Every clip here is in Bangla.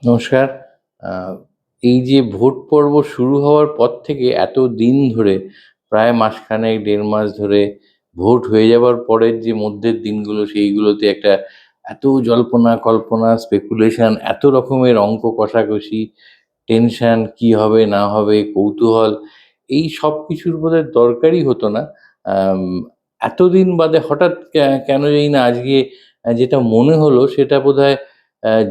নমস্কার। আ এই যে ভোট পর্ব শুরু হওয়ার পর থেকে এত দিন ধরে প্রায় মাসখানেক ১.৫ মাস ধরে ভোট হয়ে যাবার পরের যে মধ্যের দিনগুলো সেইগুলোতে একটা এত জল্পনা কল্পনা স্পেকুলেশন এত রকমের অঙ্ক কষাকষি, টেনশন কি হবে না হবে, কৌতূহল এই সবকিছুর বোধহয় দরকারই হতো না। আম এতদিন বাদে হঠাৎ কেন জানি না আজকে যেটা মনে হলো সেটা বোধহয়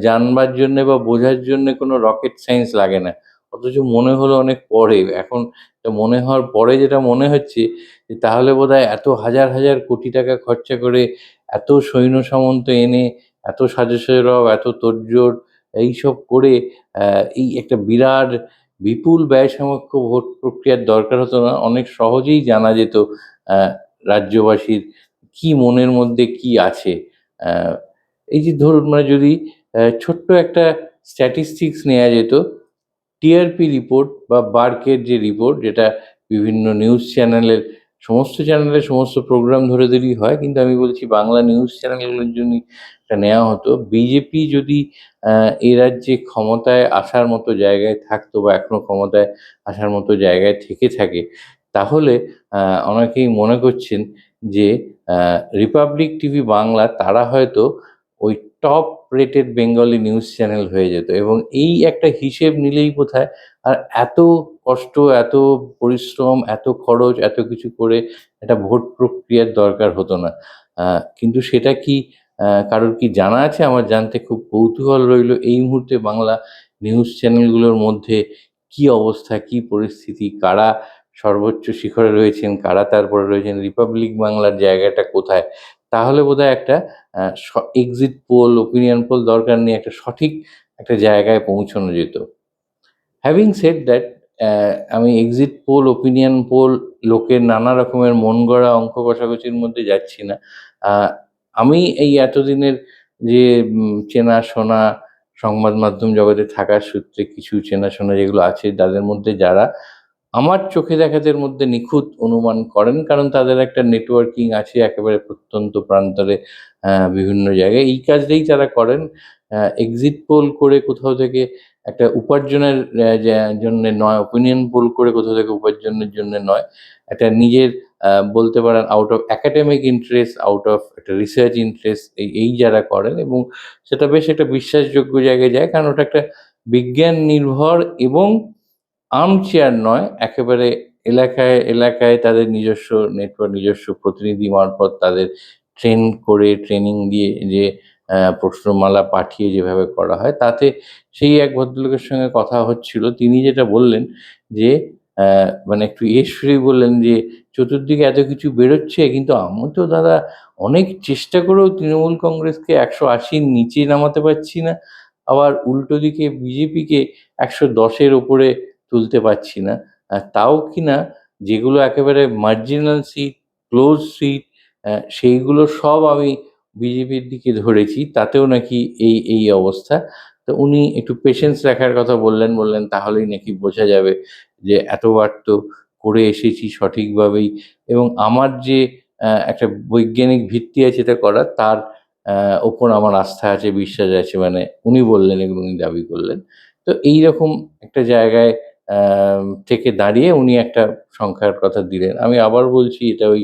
জানবার জন্যে বা বোঝার জন্যে কোনো রকেট সায়েন্স লাগে না। অথচ মনে হলো অনেক পরে। এখন এটা মনে হওয়ার পরে যেটা মনে হচ্ছে যে তাহলে বোধহয় এত হাজার, হাজার কোটি টাকা খরচা করে এত সৈন্য সামন্ত এনে, এত সাজসেরব, এত তোড়জোড় এইসব করে এই একটা বিরাট বিপুল ব্যয়সামগ্য ভোট প্রক্রিয়ার দরকার হতো না। অনেক সহজেই জানা যেত অ্যা রাজ্যবাসীর কি মনের মধ্যে কি আছে। অ্যা এই যে ধরুন যদি ছোট্ট একটা স্ট্যাটিস্টিক্স নেয়া যেত। টিআরপি রিপোর্ট বা বার্কের যে রিপোর্ট যেটা বিভিন্ন নিউজ চ্যানেলের সমস্ত প্রোগ্রাম ধরে ধরেই হয়। কিন্তু আমি বলছি বাংলা নিউজ চ্যানেলগুলোর জন্যই এটা নেয়া হতো। বিজেপি যদি এ রাজ্যে ক্ষমতায় আসার মতো জায়গায় থাকতো বা এখনো ক্ষমতায় আসার মতো জায়গায় থেকে থাকে, তাহলে আ অনেকেই মনে করছেন যে আ রিপাবলিক টিভি বাংলা তারা হয়তো ওই top rated Bengali news channel হয়ে যেত এবং এই একটা হিসেব নিলেই বোধহয় আর এত কষ্ট, এত পরিশ্রম, এত খরচ, এত কিছু করে একটা ভোট প্রক্রিয়ার দরকার হতো না। আ কিন্তু সেটা কি কারোর কি জানা আছে? আমার জানতে খুব কৌতূহল রইল এই মুহূর্তে বাংলা নিউজ চ্যানেলগুলোর মধ্যে কি অবস্থা, কি পরিস্থিতি, কারা সর্বোচ্চ শিখরে রয়েছেন, কারা তারপরে রয়েছেন, রিপাবলিক বাংলার জায়গাটা কোথায়? তাহলে বোধহয় একটা আ স এক্সিট পোল, ওপিনিয়ন পোল দরকার নেই। একটা সঠিক একটা জায়গায় পৌঁছানো যেত। হ্যাভিং সেড দ্যাট আমি এক্সিট পোল, ওপিনিয়ন পোল, লোকের নানা রকমের মন গড়া অঙ্ক কষাকষির মধ্যে যাচ্ছি না। আ আমি এই এতদিনের যে চেনাশোনা সংবাদ মাধ্যম জগতে থাকার সূত্রে কিছু চেনাশোনা যেগুলো আছে তাদের মধ্যে যারা আমার চোখে দেখাদের মধ্যে নিখুঁত অনুমান করেন। কারণ তাদের একটা নেটওয়ার্কিং আছে একেবারে প্রত্যন্ত প্রান্তরে বিভিন্ন জায়গায়। এই কাজটাই তারা করেন। এক্সিট পোল করে কোথাও থেকে একটা উপার্জনের জন্যে নয়, ওপিনিয়ন পোল করে কোথাও থেকে উপার্জনের জন্যে নয়। একটা নিজের বলতে পারেন out of academic interest, out of একটা রিসার্চ ইন্টারেস্ট এই যারা করেন এবং সেটা বেশ একটা বিশ্বাসযোগ্য জায়গায় যায়। কারণ ওটা একটা বিজ্ঞান নির্ভর এবং আর্মচেয়ার নয়, একেবারে এলাকায়, এলাকায় তাদের নিজস্ব নেটওয়ার্ক, নিজস্ব প্রতিনিধি মারফত তাদের ট্রেনিং দিয়ে যে প্রশ্নমালা পাঠিয়ে যেভাবে করা হয়, তাতে সেই এক ভদ্রলোকের সঙ্গে কথা হচ্ছিল। তিনি যেটা বললেন যে, অ্যা মানে একটু সুরেই বললেন যে, "চতুর্দিকে এত কিছু বেরোচ্ছে, কিন্তু আমি তো দাদা অনেক চেষ্টা করেও তৃণমূল কংগ্রেসকে ১৮০ র নিচে নামাতে পারছি না। আবার উল্টো দিকে বিজেপিকে ১১০ এর ওপরে তুলতে পারছি না। তাও কিনা যেগুলো একেবারে মার্জিনাল সিট, ক্লোজ সিট সেইগুলো সব আমি বিজেপির দিকে ধরেছি। তাতেও নাকি এই অবস্থা। তো উনি একটু পেশেন্স রাখার কথা বললেন, তাহলেই নাকি বোঝা যাবে যে এতবার তো করে এসেছি সঠিকভাবেই এবং আমার যে একটা বৈজ্ঞানিক ভিত্তি আছে এটা করার তার ওপর আমার আস্থা আছে, বিশ্বাস আছে। মানে উনি বললেন এগুলো উনি দাবি করলেন। তো এইরকম একটা জায়গায় থেকে দাঁড়িয়ে উনি একটা সংখ্যার কথা দিলেন। আমি আবার বলছি এটা ওই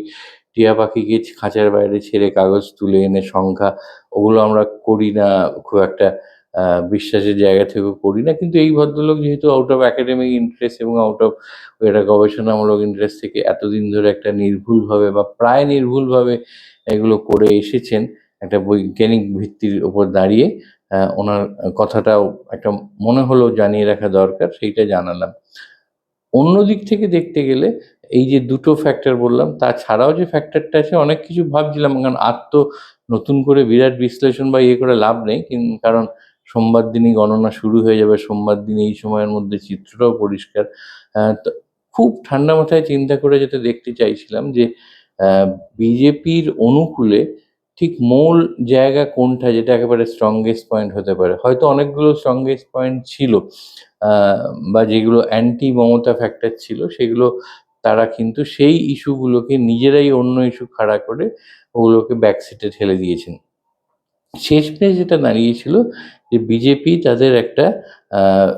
টিয়া পাখিকে খাঁচার বাইরে ছেড়ে কাগজ তুলে এনে সংখ্যা ওগুলো আমরা করি না খুব একটা আ বিশ্বাসের জায়গা থেকেও করি না। কিন্তু এই ভদ্রলোক যেহেতু আউট অফ একাডেমিক ইন্টারেস্ট এবং আউট অফ একটা গবেষণামূলক ইন্টারেস্ট থেকে এতদিন ধরে একটা নির্ভুলভাবে বা প্রায় নির্ভুলভাবে এগুলো করে এসেছেন, একটা বৈজ্ঞানিক ভিত্তির উপর দাঁড়িয়ে ওনার কথাটাও একটা মনে হলো জানিয়ে রাখা দরকার, সেইটা জানালাম। অন্য দিক থেকে দেখতে গেলে এই যে দুটো ফ্যাক্টর বললাম, তাছাড়াও যে ফ্যাক্টরটা আছে অনেক কিছু ভাবছিলাম। কারণ আর তো নতুন করে বিরাট বিশ্লেষণ বা ইয়ে করে লাভ নেই। কারণ সোমবার দিনই গণনা শুরু হয়ে যাবে। সোমবার দিন এই সময়ের মধ্যে চিত্রটাও পরিষ্কার। তো খুব ঠান্ডা মাথায় চিন্তা করে যেটা দেখতে চাইছিলাম যে আ বিজেপির অনুকূলে ঠিক মূল জায়গা কোনটা যেটা একেবারে স্ট্রংগেস্ট পয়েন্ট হতে পারে। হয়তো অনেকগুলো স্ট্রংগেস্ট পয়েন্ট ছিল। আ বা যেগুলো অ্যান্টি মমতা ফ্যাক্টর ছিল সেগুলো তারা কিন্তু সেই ইস্যুগুলোকে নিজেরাই অন্য ইস্যু খাড়া করে ওগুলোকে ব্যাক সিটে ঠেলে দিয়েছেন। শেষমেশ যেটা দাঁড়িয়েছিল যে বিজেপি তাদের একটা আহ,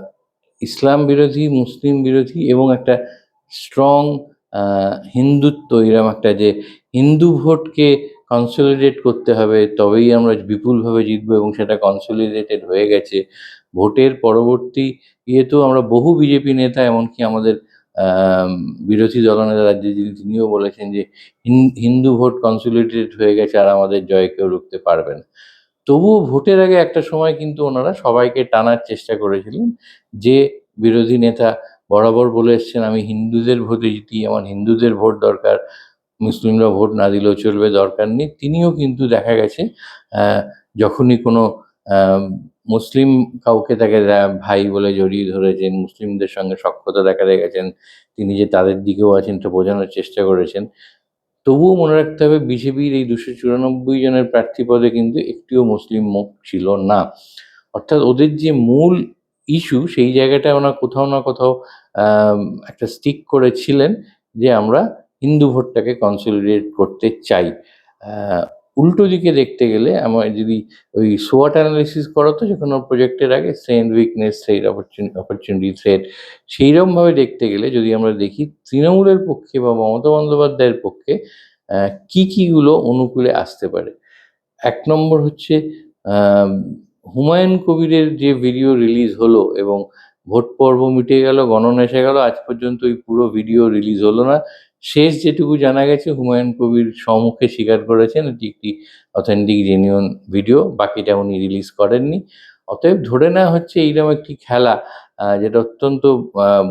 ইসলাম বিরোধী, মুসলিম বিরোধী এবং একটা স্ট্রং হিন্দুত্ব, এরকম একটা যে হিন্দু ভোটকে কনসলিডেট করতে হবে, তবেই আমরা বিপুলভাবে জিতবো, এবং সেটা কনসলিডেটেড হয়ে গেছে। ভোটের পরবর্তী ইয়েতেও আমরা বহু বিজেপি নেতা, এমনকি আমাদের আম, বিরোধী দলনেতা রাজ্যে তিনিও বলেছেন যে হিন্দু ভোট কনসলিডেটেড হয়ে গেছে, আর আমাদের জয় কেউ রুখতে পারবে না। তবুও ভোটের আগে একটা সময় কিন্তু ওনারা সবাইকে টানার চেষ্টা করেছিলেন, যে বিরোধী নেতা বরাবর বলে এসছেন আমি হিন্দুদের ভোটে জিতি, আমার হিন্দুদের ভোট দরকার, মুসলিমরা ভোট না দিলেও চলবে, দরকার নেই। তিনিও কিন্তু দেখা গেছে আহ, যখনই কোনো আহ, মুসলিম কাউকে তাকে ভাই বলে জড়িয়ে ধরেছেন, মুসলিমদের সঙ্গে সখ্যতা দেখাতে গেছেন, তিনি যে তাদের দিকেও আছেন এটা বোঝানোর চেষ্টা করেছেন। তবুও মনে রাখতে হবে বিজেপির এই 294 জনের প্রার্থী পদে কিন্তু একটিও মুসলিম মুখ ছিল না। অর্থাৎ ওদের যে মূল ইস্যু, সেই জায়গাটায় ওনারা কোথাও না কোথাও আম, একটা স্টিক করেছিলেন যে আমরা হিন্দু ভোটটাকে কনসলিডেট করতে চাই। আহ, উল্টো দিকে দেখতে গেলে আমার যদি ওই সোয়াট অ্যানালিসিস করা, তো যে কোনো প্রজেক্টের আগে strength, weakness, threat, opportunity, threat, সেইরকমভাবে দেখতে গেলে যদি আমরা দেখি তৃণমূলের পক্ষে বা মমতা বন্দ্যোপাধ্যায়ের পক্ষে কি কিগুলো অনুকূলে আসতে পারে। এক নম্বর হচ্ছে আম, হুমায়ুন কবিরের যে ভিডিও রিলিজ হলো, এবং ভোট পর্ব মিটে গেল, গণনা এসে গেল, আজ পর্যন্ত ওই পুরো ভিডিও রিলিজ হলো না। শেষ যেটুকু জানা গেছে, হুমায়ুন কবির সম্মুখে স্বীকার করেছেন এটি একটি অথেন্টিক জেনিউন ভিডিও, বাকিটা উনি রিলিজ করেননি। অতএব ধরে নেওয়া হচ্ছে এইরকম একটি খেলা, যেটা অত্যন্ত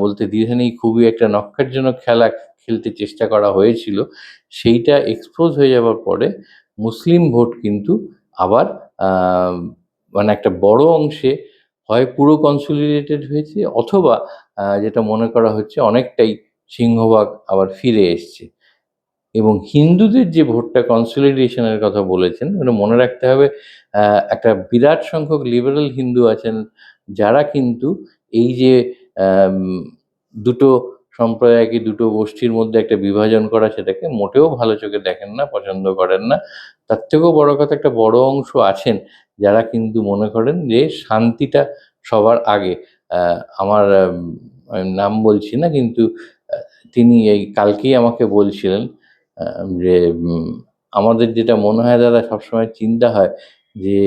বলতে দ্বিধা নেই, খুবই একটা নক্কারজনক খেলা খেলতে চেষ্টা করা হয়েছিল, সেইটা এক্সপোজ হয়ে যাওয়ার পরে মুসলিম ভোট কিন্তু আবার আহ, মানে একটা বড় অংশে হয় পুরো কনসলিডেটেড হয়েছে, অথবা যেটা মনে করা হচ্ছে অনেকটাই সিংহভাগ আবার ফিরে এসছে। এবং হিন্দুদের যে ভোটটা কনসলিডেশনের কথা বলেছেন, মানে মনে রাখতে হবে একটা বিরাট সংখ্যক লিবারেল হিন্দু আছেন, যারা কিন্তু এই যে আম, দুটো সম্প্রদায়কে, দুটো গোষ্ঠীর মধ্যে একটা বিভাজন করা, সেটাকে মোটেও ভালো চোখে দেখেন না, পছন্দ করেন না। তার থেকেও বড় কথা, একটা বড় অংশ আছেন যারা কিন্তু মনে করেন যে শান্তিটা সবার আগে। আমার আমি নাম বলছি না, কিন্তু আহ, তিনি এই কালকেই আমাকে বলছিলেন যে আমাদের যেটা মনে হয় দাদা, সবসময় চিন্তা হয় যে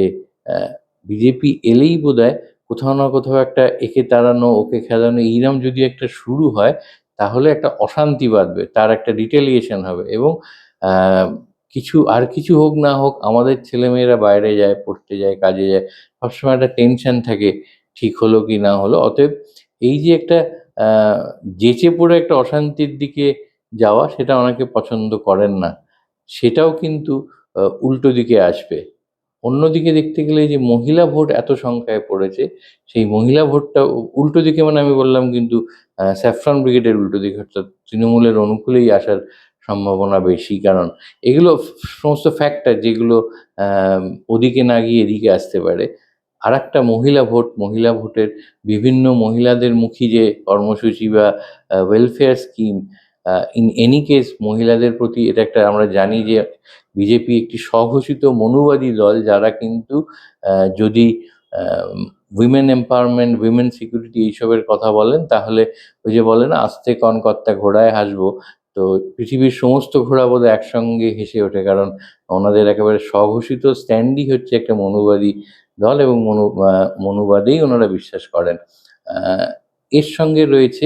বিজেপি এলেই বোধহয় কোথাও না কোথাও একটা একে তাড়ানো, ওকে খেদানো, এইরকম যদি একটা শুরু হয়, তাহলে একটা অশান্তি বাঁধবে, তার একটা রিটেলিয়েশন হবে, এবং আহ, কিছু আর কিছু হোক না হোক, আমাদের ছেলেমেয়েরা বাইরে যায়, পড়তে যায়, কাজে যায়, সবসময় একটা টেনশন থাকে ঠিক হলো কি না হলো। অতএব এই যে একটা আহ, যেচে পড়ে একটা অশান্তির দিকে যাওয়া, সেটা অনেকে পছন্দ করেন না। সেটাও কিন্তু উল্টো দিকে আসবে। অন্যদিকে দেখতে গেলে যে মহিলা ভোট এত সংখ্যায় পড়েছে, সেই মহিলা ভোটটা উল্টো দিকে, মানে আমি বললাম কিন্তু স্যাফরন ব্রিগেডের উল্টো দিকে, অর্থাৎ তৃণমূলের অনুকূলেই আসার সম্ভাবনা বেশি। কারণ এগুলো সমস্ত ফ্যাক্টর যেগুলো আহ, ওদিকে না গিয়ে এদিকে আসতে পারে। আর একটা মহিলা ভোট, মহিলা ভোটের বিভিন্ন মহিলাদের মুখী যে কর্মসূচি বা welfare scheme, in any case মহিলাদের প্রতি এটা একটা, আমরা জানি যে বিজেপি একটি স্বঘোষিত মনুবাদী দল, যারা কিন্তু যদি উইমেন এম্পাওয়ারমেন্ট, উইমেন সিকিউরিটি এইসবের কথা বলেন, তাহলে ওই যে বলে না, আস্তে কন কর্তা ঘোড়ায় হাসবো, তো পৃথিবীর সমস্ত ঘোড়া বোধহয় একসঙ্গে হেসে ওঠে। কারণ ওনাদের একেবারে স্বঘোষিত স্ট্যান্ডই হচ্ছে একটা মনুবাদী দল, এবং মনুবাদেই ওনারা বিশ্বাস করেন। আহ, এর সঙ্গে রয়েছে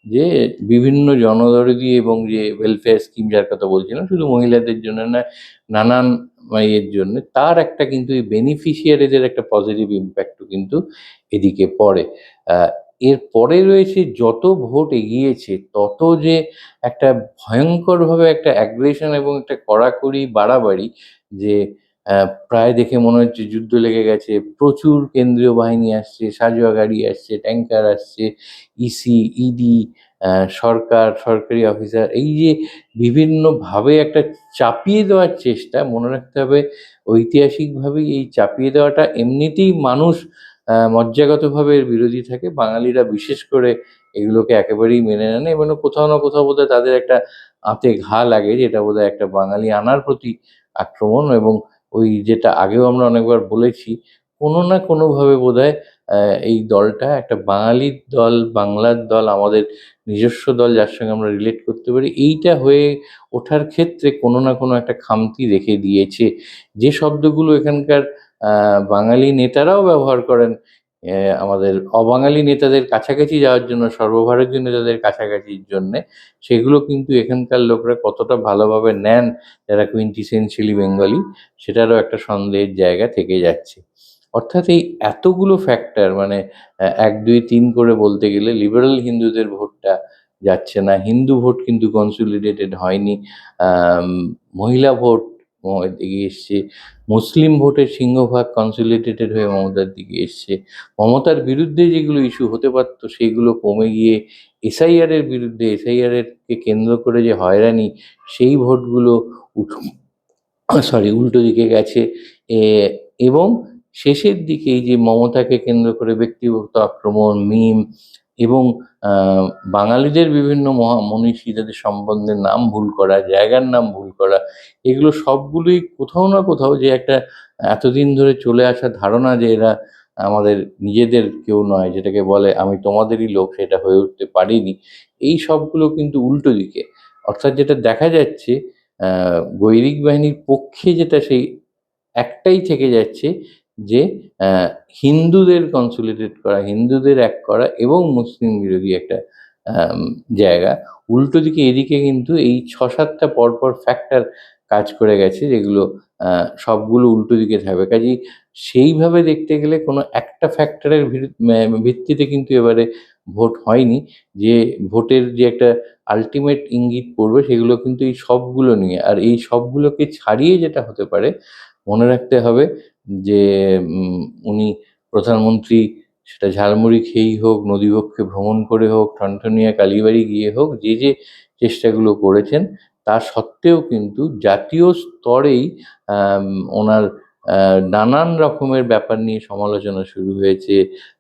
যে বিভিন্ন জনদরদি এবং যে ওয়েলফেয়ার স্কিম, যার কথা বলছিলাম, শুধু মহিলাদের জন্য নয়, নানান এর জন্য, তার একটা কিন্তু এই বেনিফিশিয়ারিদের একটা পজিটিভ ইম্প্যাক্টও কিন্তু এদিকে পড়ে। আহ, এর পরে রয়েছে যত ভোট এগিয়েছে তত যে একটা ভয়ঙ্করভাবে একটা অ্যাগ্রেশন এবং একটা কড়াকড়ি বাড়াবাড়ি, যে প্রায় দেখে মনে হচ্ছে যুদ্ধ লেগে গেছে, প্রচুর কেন্দ্রীয় বাহিনী আসছে, সাঁজোয়া গাড়ি আসছে, ট্যাঙ্কার আসছে, ইসি, ইডি, সরকার, সরকারি অফিসার, এই যে বিভিন্নভাবে একটা চাপিয়ে দেওয়ার চেষ্টা, মনে রাখতে হবে ঐতিহাসিকভাবেই এই চাপিয়ে দেওয়াটা এমনিতেই মানুষ মজ্জাগতভাবে এর বিরোধী থাকে, বাঙালিরা বিশেষ করে এগুলোকে একেবারেই মেনে নেন, এবং কোথাও না কোথাও বোধহয় তাদের একটা আঁতে ঘা লাগে, যেটা বোধহয় একটা বাঙালি আনার প্রতি আক্রমণ, এবং ওই যেটা আগেও আমরা অনেকবার বলেছি, কোনো না কোনোভাবে বোধহয় এই দলটা একটা বাঙালির দল, বাংলার দল, আমাদের নিজস্ব দল যার সঙ্গে আমরা রিলেট করতে পারি, এইটা হয়ে ওঠার ক্ষেত্রে কোনো না কোনো একটা খামতি রেখে দিয়েছে। যে শব্দগুলো এখানকার বাঙালি নেতারাও ব্যবহার করেন আমাদের অবাঙালি নেতাদের কাছাকাছি যাওয়ার জন্য, সর্বভারতীয় নেতাদের কাছাকাছির জন্যে, সেগুলো কিন্তু এখানকার লোকরা কতটা ভালোভাবে নেন যারা quintessentially বেঙ্গলি, সেটারও একটা সন্দেহের জায়গা থেকে যাচ্ছে। অর্থাৎ এই এতগুলো ফ্যাক্টর, মানে ১, ২, ৩ করে বলতে গেলে লিবারেল হিন্দুদের ভোটটা যাচ্ছে না, হিন্দু ভোট কিন্তু কনসলিডেটেড হয়নি, আম মহিলা ভোট মমতার দিকে এসছে, মুসলিম ভোটের সিংহভাগ কনসলিডেটেড হয়ে মমতার দিকে এসছে, মমতার বিরুদ্ধে যেগুলো ইস্যু হতে পারত সেগুলো কমে গিয়ে এসআইআর এর বিরুদ্ধে, এসআইআর কে কেন্দ্র করে যে হয়রানি, সেই ভোটগুলো উল্টো দিকে গেছে। এ এবং শেষের দিকে এই যে মমতাকে কেন্দ্র করে ব্যক্তিগত আক্রমণ, মিম এবং আ বাঙালিদের বিভিন্ন মনীষী যাদের সম্বন্ধে নাম ভুল করা, জায়গার নাম ভুল করা, এগুলো সবগুলোই কোথাও না কোথাও যে একটা এতদিন ধরে চলে আসা ধারণা যে এরা আমাদের নিজেদের কেউ নয়, যেটাকে বলে আমি তোমাদেরই লোক, সেটা হয়ে উঠতে পারেনি। এই সবগুলো কিন্তু উল্টো দিকে। অর্থাৎ যেটা দেখা যাচ্ছে, আ বৈদিক বাহিনীর পক্ষে যেটা সেই একটাই থেকে যাচ্ছে যে আ হিন্দুদের কনসলিডেট করা, হিন্দুদের এক করা এবং মুসলিম বিরোধী একটা আম জায়গা। উল্টো দিকে এদিকে কিন্তু এই ৬-৭ টা পরপর ফ্যাক্টর কাজ করে গেছে, যেগুলো আ সবগুলো উল্টো দিকে থাকবে। কাজেই সেইভাবে দেখতে গেলে কোনো একটা ফ্যাক্টরের ভিত্তিতে কিন্তু এবারে ভোট হয়নি। যে ভোটের যে একটা আল্টিমেট ইঙ্গিত পড়বে সেগুলো কিন্তু এই সবগুলো নিয়ে। আর এই সবগুলোকে ছাড়িয়ে যেটা হতে পারে, মনে রাখতে হবে যে উম উনি প্রধানমন্ত্রী, সেটা ঝালমুড়ি খেয়েই হোক, নদীবক্ষে ভ্রমণ করে হোক, ঠনঠনিয়া কালীবাড়ি গিয়ে হোক, যে চেষ্টাগুলো করেছেন, তা সত্ত্বেও কিন্তু জাতীয় স্তরেই আম ওনার নানান রকমের ব্যাপার নিয়ে সমালোচনা শুরু হয়েছে।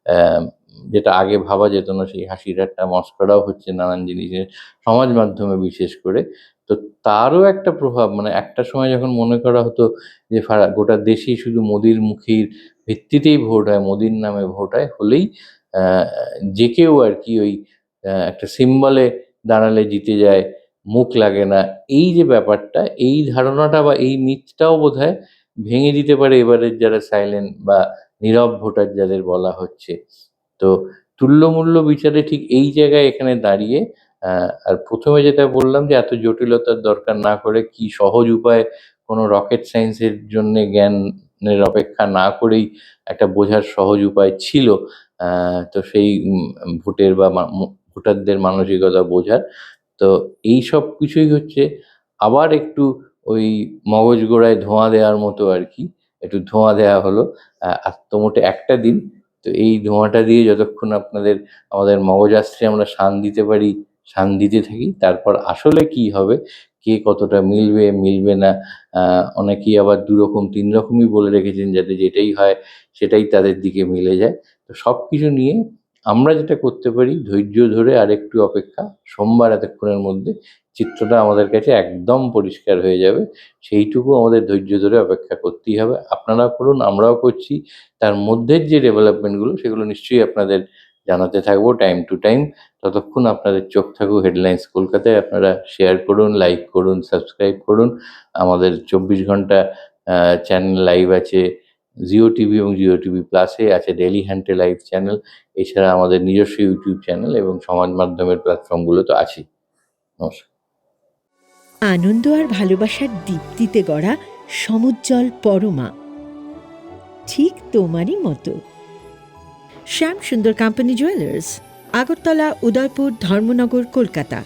অ্যাম যেটা আগে ভাবা যেত না, সেই হাসি ঠাট্টা মশকরাও হচ্ছে নানান জিনিসের, সমাজ মাধ্যমে বিশেষ করে। তো তারও একটা প্রভাব, মানে একটা সময় যখন মনে করা হতো যে গোটা দেশেই শুধু মোদির মুখের ভিত্তিতেই ভোট হয়, মোদির নামে ভোট হয়, হলেই আ যে কেউ আরকি ওই একটা সিম্বলে দাঁড়ালে জিতে যায়, মুখ লাগে না। এই যে ব্যাপারটা, এই ধারণাটা বা এই মিথটাও বোধহয় ভেঙে দিতে পারে এবারের যারা সাইলেন্ট বা নীরব ভোটার যাদের বলা হচ্ছে। তো তুল্যমূল্য বিচারে ঠিক এই জায়গায় এখানে দাঁড়িয়ে আর ১ম এ যেটা বললাম যে এত জটিলতার দরকার না করে কি সহজ উপায়, কোনো রকেট সায়েন্সের জন্যে জ্ঞানের অপেক্ষা না করেই একটা বোঝার সহজ উপায় ছিল। আ তো সেই ভোটের বা ভোটারদের মানসিকতা বোঝার। তো এইসব কিছুই হচ্ছে আবার একটু ওই মগজ গোড়ায় ধোঁয়া দেওয়ার মতো আরকি। একটু ধোঁয়া দেয়া হলো। আর তো মোটে একটা দিন। তো এই ধোঁয়াটা দিয়ে যতক্ষণ আমাদের মগজাস্ত্রে আমরা শান দিতে পারি, শান দিতে থাকি। তারপর আসলে কি হবে, কে কতটা মিলবে, মিলবে না, আ অনেকেই আবার ২ রকম ৩ রকমই বলে রেখেছেন, যাতে যেটাই হয় সেটাই তাদের দিকে মিলে যায়। তো সবকিছু নিয়ে আমরা যেটা করতে পারি, ধৈর্য ধরে আরেকটু অপেক্ষা। সোমবার এতক্ষণের মধ্যে চিত্রটা আমাদের কাছে একদম পরিষ্কার হয়ে যাবে। সেইটুকু আমাদের ধৈর্য ধরে অপেক্ষা করতেই হবে। আপনারাও করুন, আমরাও করছি। তার মধ্যের যে ডেভেলপমেন্টগুলো সেগুলো নিশ্চয়ই আপনাদের জানাতে থাকবো টাইম টু টাইম। ততক্ষণ আপনাদের চোখ থাকুক হেডলাইন্স কলকাতায়। আপনারা শেয়ার করুন, লাইক করুন, সাবস্ক্রাইব করুন। আমাদের ২৪ ঘন্টা আ চ্যানেল লাইভ আছে জিও টিভি এবং জিও টিভি প্লাসে, আছে ডেইলি হান্টে লাইভ চ্যানেল। এছাড়া আমাদের নিজস্ব ইউটিউব চ্যানেল এবং সমাজ মাধ্যমের প্ল্যাটফর্মগুলো তো আছেই। নমস্কার। আনন্দ আর ভালোবাসার দীপ্তিতে গড়া সমুজ্জ্বল পরমা, ঠিক তোমারই মতো। শ্যাম সুন্দর কোম্পানি জুয়েলার্স, আগরতলা, উদয়পুর, ধর্মনগর, কলকাতা।